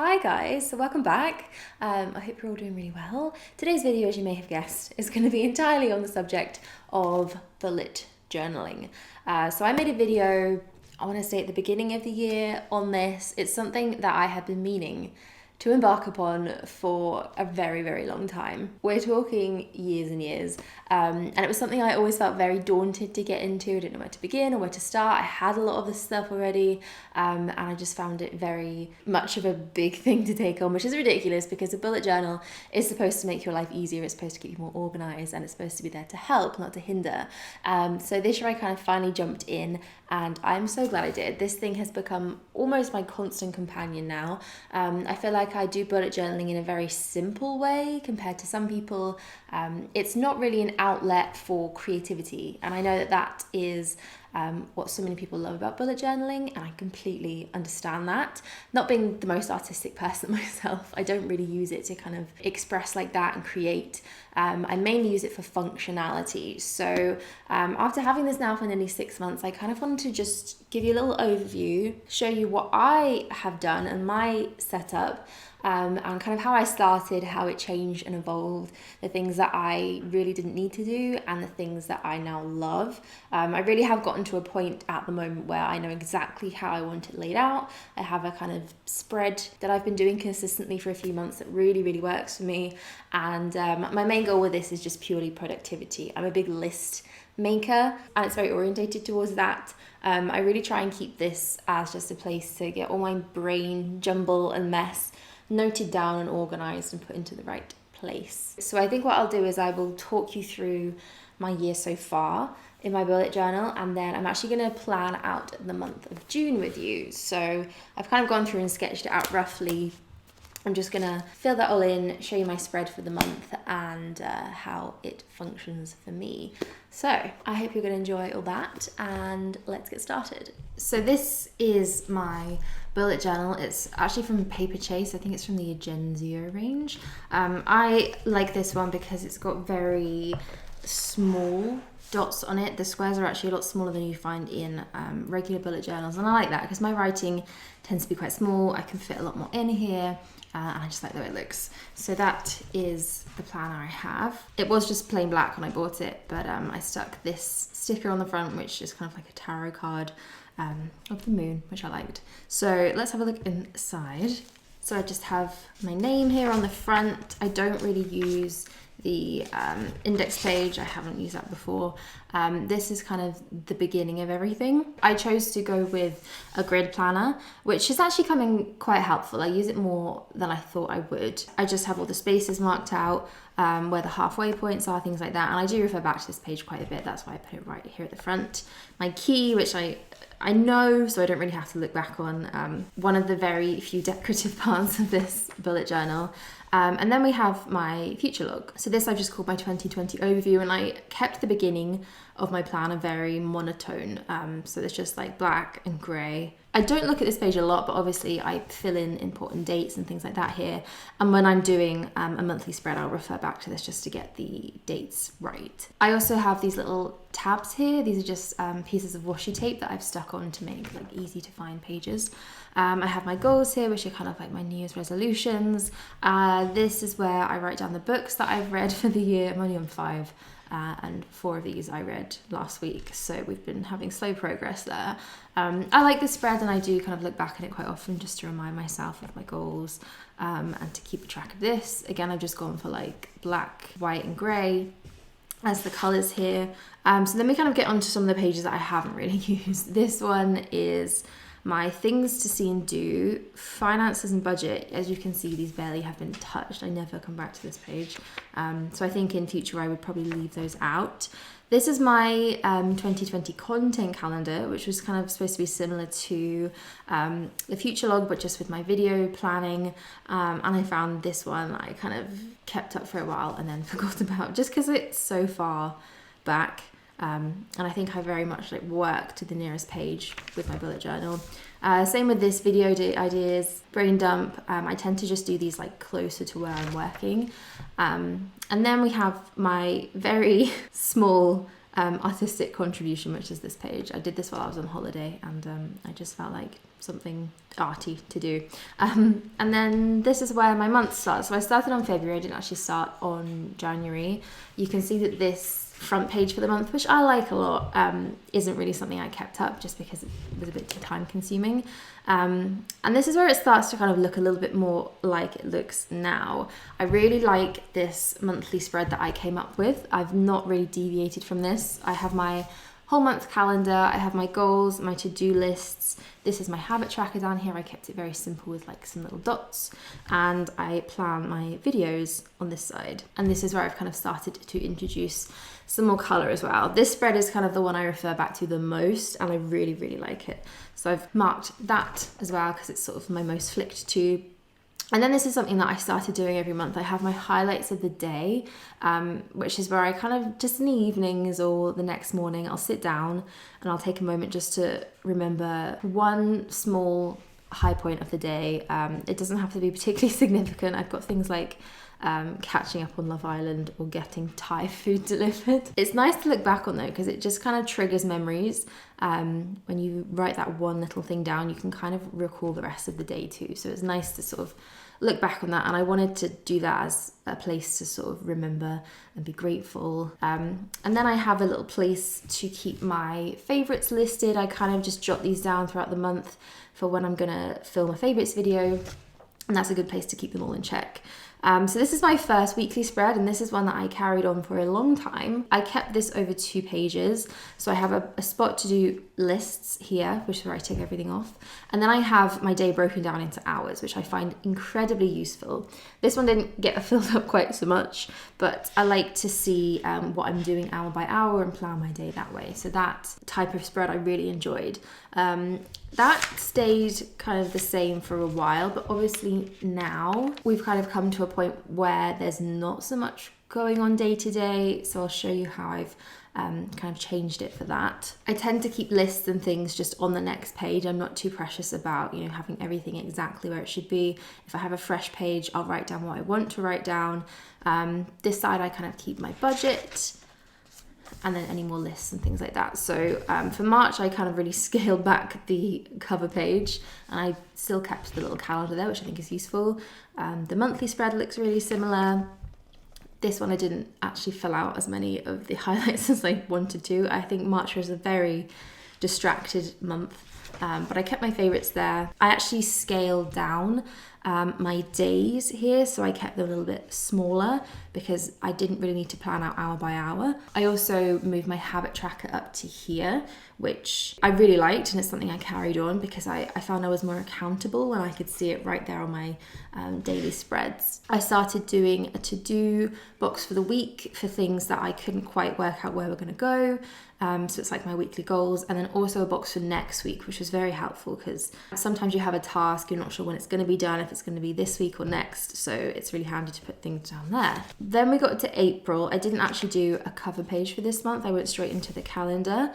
Hi guys, so welcome back. I hope you're all doing really well. Today's video, as you may have guessed, is going to be entirely on the subject of bullet journaling. So I made a video, I want to say at the beginning of the year on this. It's something that I have been meaning to embark upon for a very, very long time. We're talking years and years. And it was something I always felt very daunted to get into. I didn't know where to begin or where to start. I had a lot of this stuff already. And I just found it very much of a big thing to take on, which is ridiculous because a bullet journal is supposed to make your life easier. It's supposed to keep you more organized and it's supposed to be there to help, not to hinder. So this year I kind of finally jumped in and I'm so glad I did. This thing has become almost my constant companion now. I feel like I do bullet journaling in a very simple way compared to some people. It's not really an outlet for creativity, and I know that that is what so many people love about bullet journaling, and I completely understand that. Not being the most artistic person myself, I don't really use it to kind of express like that and create. I mainly use it for functionality. So after having this now for nearly 6 months, I kind of wanted to just give you a little overview, show you what I have done and my setup, and kind of how I started, how it changed and evolved, the things that I really didn't need to do and the things that I now love. I really have gotten to a point at the moment where I know exactly how I want it laid out. I have a kind of spread that I've been doing consistently for a few months that really, really works for me. And my main goal with this is just purely productivity. I'm a big list maker and it's very orientated towards that. I really try and keep this as just a place to get all my brain jumble and mess noted down and organized and put into the right place. So I think what I'll do is I will talk you through my year so far in my bullet journal, and then I'm actually going to plan out the month of June with you. So I've kind of gone through and sketched it out roughly. I'm just going to fill that all in, show you my spread for the month and how it functions for me. So I hope you're going to enjoy all that, and let's get started. So this is my bullet journal. It's actually from Paperchase. I think it's from the Agenzio range. I like this one because it's got very small dots on it. The squares are actually a lot smaller than you find in regular bullet journals, and I like that because my writing tends to be quite small. I can fit a lot more in here. And I just like the way it looks. So that is the planner I have. It was just plain black when I bought it, but I stuck this sticker on the front, which is kind of like a tarot card of the moon, which I liked. So let's have a look inside. So I just have my name here on the front. I don't really use the index page. I haven't used that before. This is kind of the beginning of everything. I chose to go with a grid planner, which is actually coming quite helpful. I use it more than I thought I would. I just have all the spaces marked out, where the halfway points are, things like that. And I do refer back to this page quite a bit. That's why I put it right here at the front. My key, which I know, so I don't really have to look back on, one of the very few decorative parts of this bullet journal. And then we have my future log. So this I've just called my 2020 overview, and I kept the beginning of my planner very monotone. So it's just like black and grey. I don't look at this page a lot, but obviously I fill in important dates and things like that here. And when I'm doing a monthly spread, I'll refer back to this just to get the dates right. I also have these little tabs here. These are just pieces of washi tape that I've stuck on to make like easy to find pages. I have my goals here, which are kind of like my New Year's resolutions. This is where I write down the books that I've read for the year. I'm only on 5. And 4 of these I read last week, so we've been having slow progress there. I like this spread, and I do kind of look back at it quite often just to remind myself of my goals and to keep track of this. Again, I've just gone for like black, white and grey as the colours here. So then we kind of get onto some of the pages that I haven't really used. This one is my things to see and do, finances and budget. As you can see, these barely have been touched. I never come back to this page. So I think in future I would probably leave those out. This is my 2020 content calendar, which was kind of supposed to be similar to the future log, but just with my video planning. And I found this one I kind of kept up for a while and then forgot about just because it's so far back. And I think I very much like work to the nearest page with my bullet journal. Same with this video ideas, brain dump. I tend to just do these like closer to where I'm working. And then we have my very small artistic contribution, which is this page. I did this while I was on holiday, and I just felt like something arty to do. And then this is where my month starts. So I started on February, I didn't actually start on January. You can see that this front page for the month, which I like a lot, isn't really something I kept up just because it was a bit too time consuming. And this is where it starts to kind of look a little bit more like it looks now. I really like this monthly spread that I came up with. I've not really deviated from this. I have my whole month calendar, I have my goals, my to-do lists. This is my habit tracker down here. I kept it very simple with like some little dots, and I plan my videos on this side. And this is where I've kind of started to introduce some more color as well. This spread is kind of the one I refer back to the most, and I really, really like it. So I've marked that as well because it's sort of my most flicked to. And then this is something that I started doing every month. I have my highlights of the day, which is where I kind of just in the evenings or the next morning, I'll sit down and I'll take a moment just to remember one small high point of the day. It doesn't have to be particularly significant. I've got things like catching up on Love Island or getting Thai food delivered. It's nice to look back on though, because it just kind of triggers memories. When you write that one little thing down, you can kind of recall the rest of the day too. So it's nice to sort of look back on that, and I wanted to do that as a place to sort of remember and be grateful. And then I have a little place to keep my favorites listed. I kind of just jot these down throughout the month for when I'm gonna film a favorites video, and that's a good place to keep them all in check. So this is my first weekly spread, and this is one that I carried on for a long time. I kept this over 2 pages. So I have a spot to do lists here, which is where I take everything off. And then I have my day broken down into hours, which I find incredibly useful. This one didn't get filled up quite so much, but I like to see what I'm doing hour by hour and plan my day that way. So that type of spread I really enjoyed. That stayed kind of the same for a while, but obviously now we've kind of come to a point where there's not so much going on day to day. So I'll show you how I've kind of changed it for that. I tend to keep lists and things just on the next page. I'm not too precious about, you know, having everything exactly where it should be. If I have a fresh page, I'll write down what I want to write down. This side I kind of keep my budget, and then any more lists and things like that. So for March, I kind of really scaled back the cover page, and I still kept the little calendar there, which I think is useful. The monthly spread looks really similar. This one I didn't actually fill out as many of the highlights as I wanted to. I think March was a very distracted month, but I kept my favorites there. I actually scaled down my days here, so I kept them a little bit smaller because I didn't really need to plan out hour by hour. I also moved my habit tracker up to here, which I really liked, and it's something I carried on because I found I was more accountable when I could see it right there on my daily spreads. I started doing a to-do box for the week for things that I couldn't quite work out where we're going to go. So it's like my weekly goals, and then also a box for next week, which was very helpful because sometimes you have a task, you're not sure when it's going to be done, if it's going to be this week or next, so it's really handy to put things down there. Then we got to April. I didn't actually do a cover page for this month. I went straight into the calendar.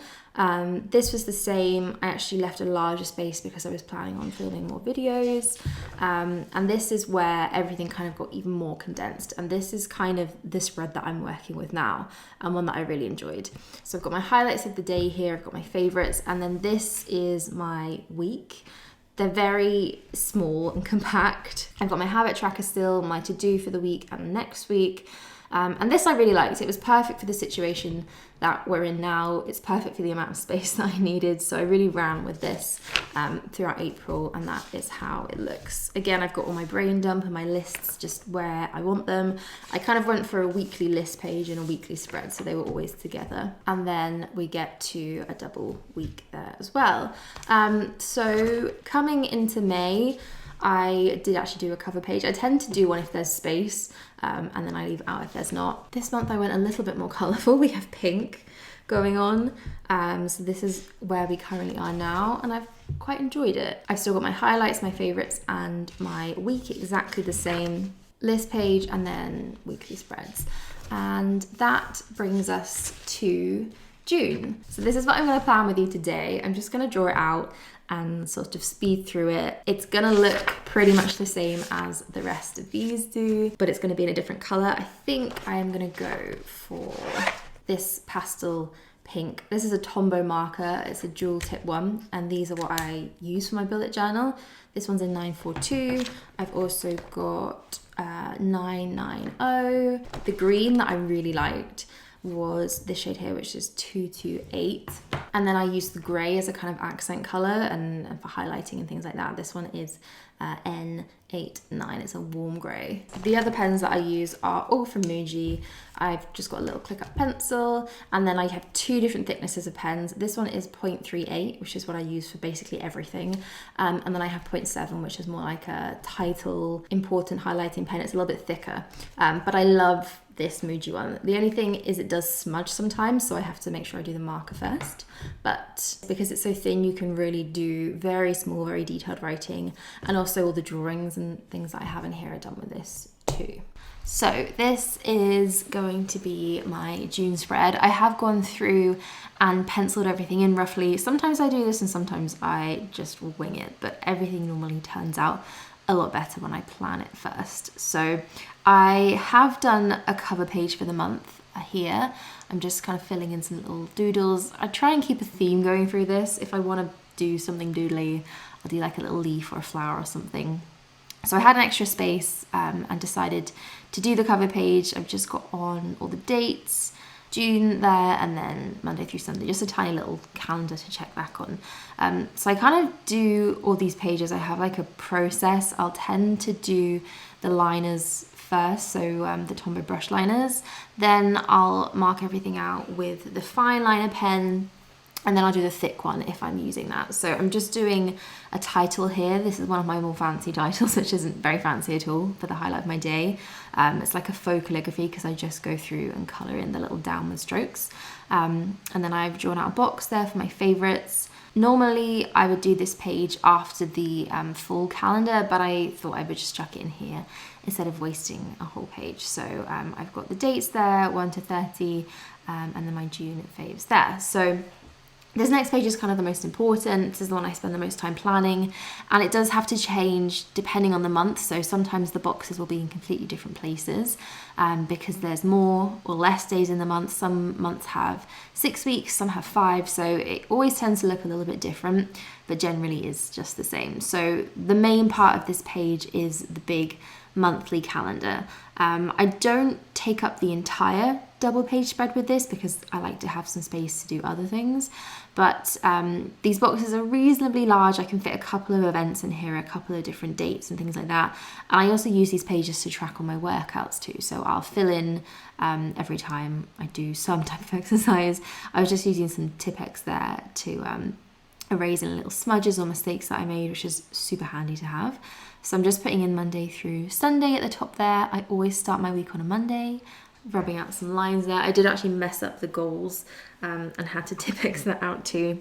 This was the same. I actually left a larger space because I was planning on filming more videos. And this is where everything kind of got even more condensed. And this is kind of the spread that I'm working with now, and one that I really enjoyed. So I've got my highlights of the day here. I've got my favorites. And then this is my week. They're very small and compact. I've got my habit tracker still, my to-do for the week and next week. And this I really liked. It was perfect for the situation that we're in now. It's perfect for the amount of space that I needed. So I really ran with this throughout April, and that is how it looks. Again, I've got all my brain dump and my lists just where I want them. I kind of went for a weekly list page and a weekly spread, so they were always together. And then we get to a double week there as well. So coming into May, I did actually do a cover page. I tend to do one if there's space, and then I leave out if there's not. This month I went a little bit more colourful. We have pink going on. So this is where we currently are now, and I've quite enjoyed it. I've still got my highlights, my favourites, and my week exactly the same. List page and then weekly spreads. And that brings us to June. So this is what I'm going to plan with you today. I'm just going to draw it out and sort of speed through it. It's gonna look pretty much the same as the rest of these do, but it's gonna be in a different color. I think I am gonna go for this pastel pink. This is a Tombow marker. It's a dual tip one, and these are what I use for my bullet journal. This one's in 942. I've also got 990. The green that I really liked was this shade here, which is 228. And then I use the grey as a kind of accent colour and for highlighting and things like that. This one is N89. It's a warm grey. The other pens that I use are all from Muji. I've just got a little click up pencil, and then I have two different thicknesses of pens. This one is 0.38, which is what I use for basically everything. And then I have 0.7, which is more like a title, important highlighting pen. It's a little bit thicker, but I love this Muji one. The only thing is it does smudge sometimes, so I have to make sure I do the marker first. But because it's so thin, you can really do very small, very detailed writing, and also all the drawings and things that I have in here are done with this too. So this is going to be my June spread. I have gone through and penciled everything in roughly. Sometimes I do this and sometimes I just wing it, but everything normally turns out a lot better when I plan it first. So I have done a cover page for the month here. I'm just kind of filling in some little doodles. I try and keep a theme going through this. If I want to do something doodly, I'll do like a little leaf or a flower or something. So I had an extra space and decided to do the cover page. I've just got on all the dates, June there, and then Monday through Sunday, just a tiny little calendar to check back on. So I kind of do all these pages. I have like a process. I'll tend to do the liners first, so the Tombow brush liners. Then I'll mark everything out with the fine liner pen, and then I'll do the thick one if I'm using that. So I'm just doing a title here. This is one of my more fancy titles, which isn't very fancy at all, for the highlight of my day. It's like a faux calligraphy because I just go through and colour in the little downward strokes. And then I've drawn out a box there for my favourites. Normally I would do this page after the full calendar, but I thought I would just chuck it in here instead of wasting a whole page. So I've got the dates there, 1 to 30, and then my June faves there. So this next page is kind of the most important. This is the one I spend the most time planning, and it does have to change depending on the month. So sometimes the boxes will be in completely different places because there's more or less days in the month. Some months have 6 weeks, some have 5. So it always tends to look a little bit different, but generally is just the same. So the main part of this page is the big monthly calendar. I don't take up the entire double page spread with this because I like to have some space to do other things, but these boxes are reasonably large. I can fit a couple of events in here, a couple of different dates and things like that, and I also use these pages to track all my workouts too. So I'll fill in every time I do some type of exercise. I was just using some Tipp-Ex there to erase any little smudges or mistakes that I made, which is super handy to have. So I'm just putting in Monday through Sunday at the top there. I always start my week on a Monday, rubbing out some lines there. I did actually mess up the goals and had to Tipp-Ex that out too.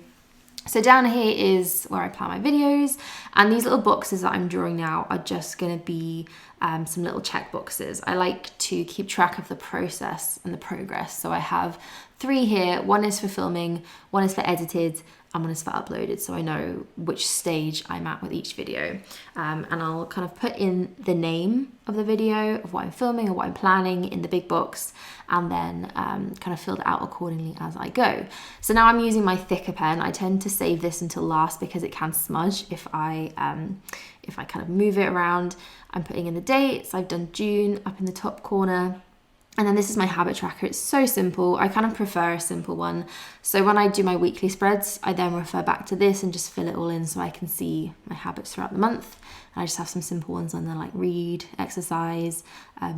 So down here is where I plan my videos, and these little boxes that I'm drawing now are just going to be some little check boxes. I like to keep track of the process and the progress. So I have 3 here. One is for filming, one is for edited, and one is for uploaded, so I know which stage I'm at with each video. And I'll kind of put in the name of the video, of what I'm filming or what I'm planning in the big box, and then kind of fill it out accordingly as I go. So now I'm using my thicker pen. I tend to save this until last because it can smudge if I kind of move it around. I'm putting in the dates. I've done June up in the top corner. And then this is my habit tracker. It's so simple. I kind of prefer a simple one. So when I do my weekly spreads, I then refer back to this and just fill it all in so I can see my habits throughout the month. And I just have some simple ones on there like read, exercise,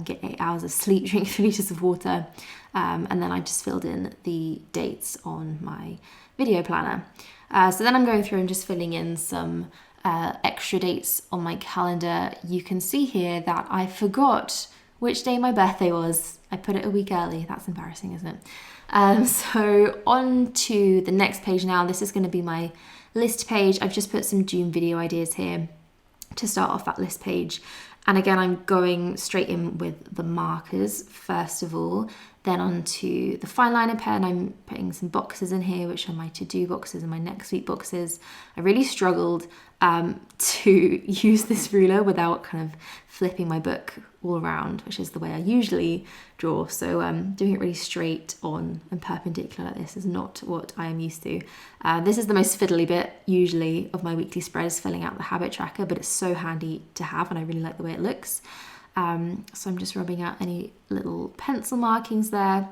get 8 hours of sleep, drink 3 liters of water. And then I just filled in the dates on my video planner. So then I'm going through and just filling in some extra dates on my calendar. You can see here that I forgot which day my birthday was. I put it a week early. That's embarrassing, isn't it? So on to the next page now. This is going to be my list page. I've just put some June video ideas here to start off that list page. And again, I'm going straight in with the markers first of all, then onto the fine liner pen. I'm putting some boxes in here, which are my to-do boxes and my next week boxes. I really struggled to use this ruler without kind of flipping my book all around, which is the way I usually draw. So doing it really straight on and perpendicular like this is not what I am used to. This is the most fiddly bit usually of my weekly spread, is filling out the habit tracker, but it's so handy to have and I really like the way it looks. So I'm just rubbing out any little pencil markings there,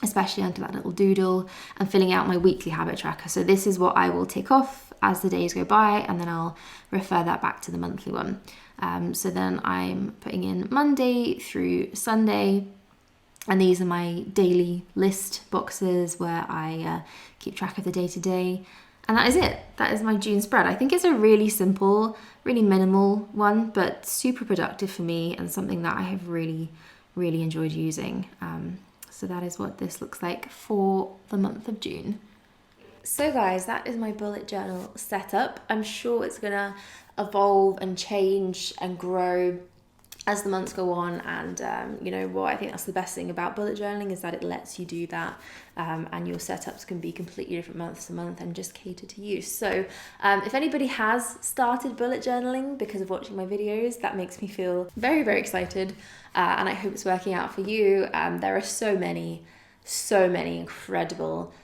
especially onto that little doodle, and filling out my weekly habit tracker. So this is what I will tick off as the days go by, and then I'll refer that back to the monthly one. So then I'm putting in Monday through Sunday, and these are my daily list boxes where I keep track of the day-to-day. And that is it. That is my June spread. I think it's a really simple, really minimal one, but super productive for me and something that I have really, really enjoyed using. So that is what this looks like for the month of June. So guys, that is my bullet journal setup. I'm sure it's gonna evolve and change and grow as the months go on, and you know what, I think that's the best thing about bullet journaling, is that it lets you do that, and your setups can be completely different month to month and just cater to you. So if anybody has started bullet journaling because of watching my videos, that makes me feel very, very excited, and I hope it's working out for you. There are so many incredible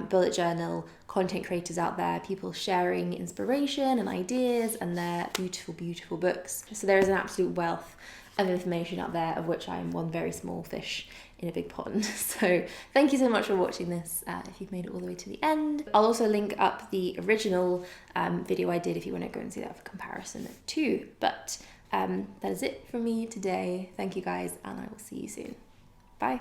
bullet journal content creators out there, people sharing inspiration and ideas and their beautiful, beautiful books. So there is an absolute wealth of information out there, of which I am one very small fish in a big pond. So thank you so much for watching this, if you've made it all the way to the end. I'll also link up the original video I did if you want to go and see that for comparison too. But that is it from me today. Thank you guys, and I will see you soon. Bye.